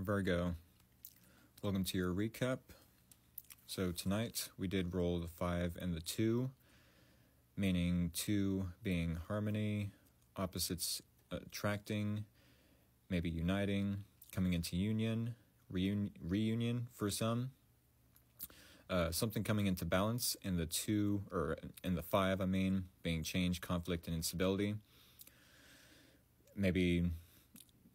Virgo, welcome to your recap. So tonight we did roll the 5 and the 2, meaning 2 being harmony, opposites attracting, maybe uniting, coming into union, reunion for some, something coming into balance, and the 2, or in the 5, being change, conflict, and instability. Maybe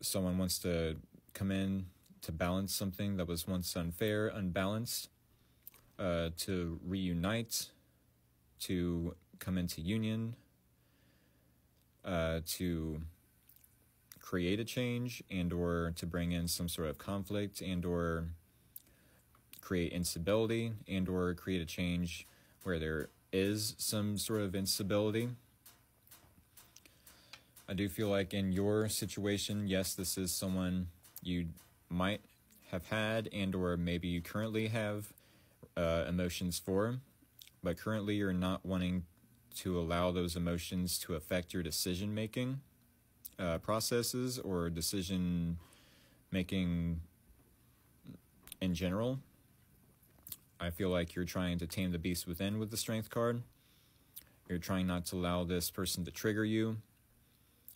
someone wants to come in to balance something that was once unfair, unbalanced, to reunite, to come into union, to create a change, and or to bring in some sort of conflict, and or create instability, and or create a change where there is some sort of instability. I do feel like in your situation, yes, this is someone you might have had and or maybe you currently have emotions for, but currently you're not wanting to allow those emotions to affect your decision-making processes or decision-making in general. I feel like you're trying to tame the beast within with the Strength card. You're trying not to allow this person to trigger you,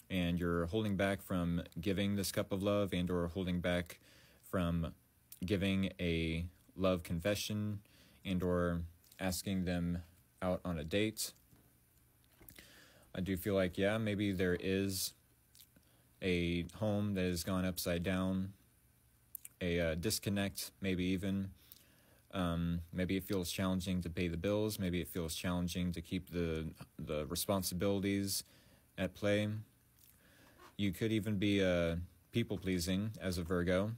and you're holding back from giving this cup of love and or holding back from giving a love confession and or asking them out on a date. I do feel like, yeah, maybe there is a home that has gone upside down, a disconnect, maybe even. Maybe it feels challenging to pay the bills. Maybe it feels challenging to keep the responsibilities at play. You could even be people-pleasing as a Virgo,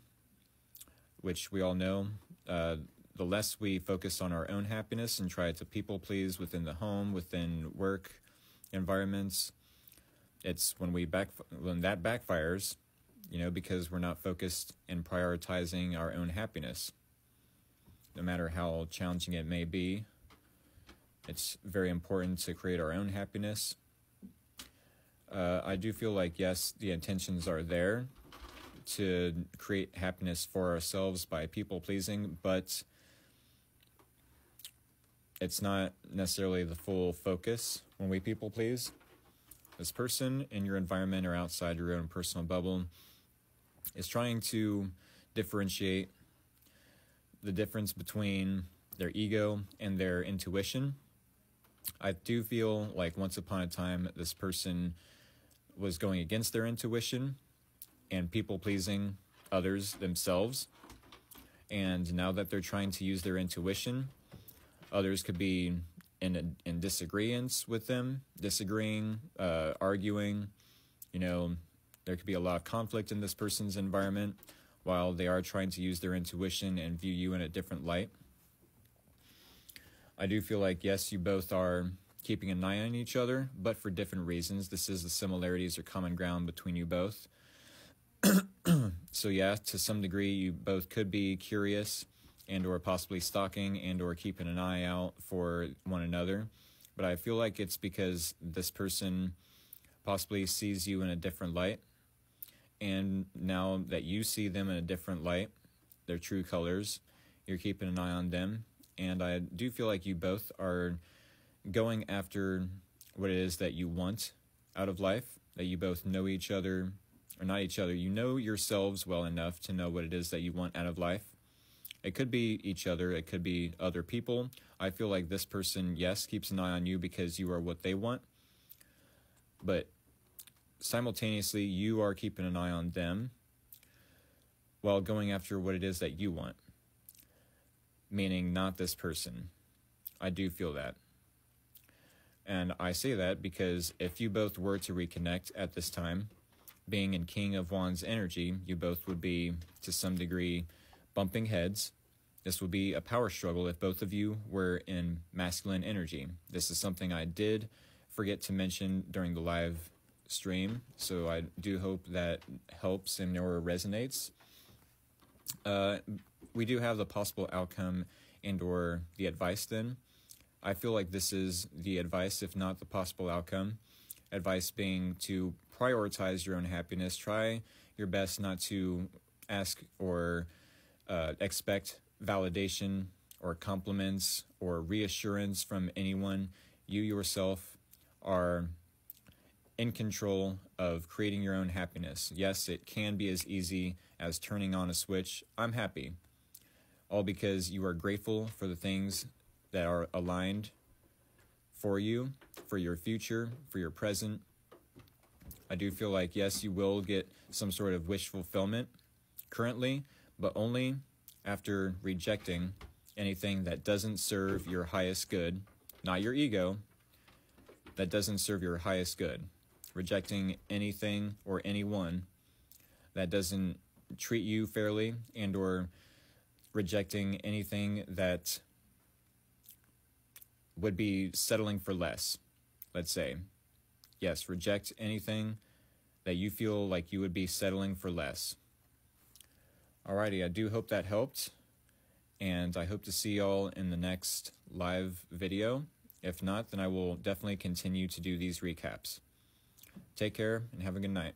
which we all know. The less we focus on our own happiness and try to people-please within the home, within work environments, it's when that backfires, because we're not focused in prioritizing our own happiness. No matter how challenging it may be, it's very important to create our own happiness. I do feel like, yes, the intentions are there to create happiness for ourselves by people-pleasing, but it's not necessarily the full focus when we people-please. This person in your environment or outside your own personal bubble is trying to differentiate the difference between their ego and their intuition. I do feel like once upon a time, this person was going against their intuition and people-pleasing others themselves. And now that they're trying to use their intuition, others could be in disagreements with them, disagreeing, arguing. There could be a lot of conflict in this person's environment while they are trying to use their intuition and view you in a different light. I do feel like, yes, you both are keeping an eye on each other, but for different reasons. This is the similarities or common ground between you both. So yeah, to some degree, you both could be curious and or possibly stalking and or keeping an eye out for one another. But I feel like it's because this person possibly sees you in a different light. And now that you see them in a different light, their true colors, you're keeping an eye on them. And I do feel like you both are going after what it is that you want out of life, that you both know each other, or not each other, you know yourselves well enough to know what it is that you want out of life. It could be each other, it could be other people. I feel like this person, yes, keeps an eye on you because you are what they want, but simultaneously you are keeping an eye on them while going after what it is that you want, meaning not this person. I do feel that. And I say that because if you both were to reconnect at this time, being in King of Wands energy, you both would be, to some degree, bumping heads. This would be a power struggle if both of you were in masculine energy. This is something I did forget to mention during the live stream, so I do hope that helps and or resonates. We do have the possible outcome and or the advice then. I feel like this is the advice, if not the possible outcome. Advice being to prioritize your own happiness. Try your best not to ask or expect validation or compliments or reassurance from anyone. You yourself are in control of creating your own happiness. Yes, it can be as easy as turning on a switch. I'm happy. All because you are grateful for the things that are aligned for you, for your future, for your present. I do feel like, yes, you will get some sort of wish fulfillment currently, but only after rejecting anything that doesn't serve your highest good, not your ego, that doesn't serve your highest good. Rejecting anything or anyone that doesn't treat you fairly, and or rejecting anything that would be settling for less, let's say. Yes, reject anything that you feel like you would be settling for less. Alrighty, I do hope that helped, and I hope to see y'all in the next live video. If not, then I will definitely continue to do these recaps. Take care and have a good night.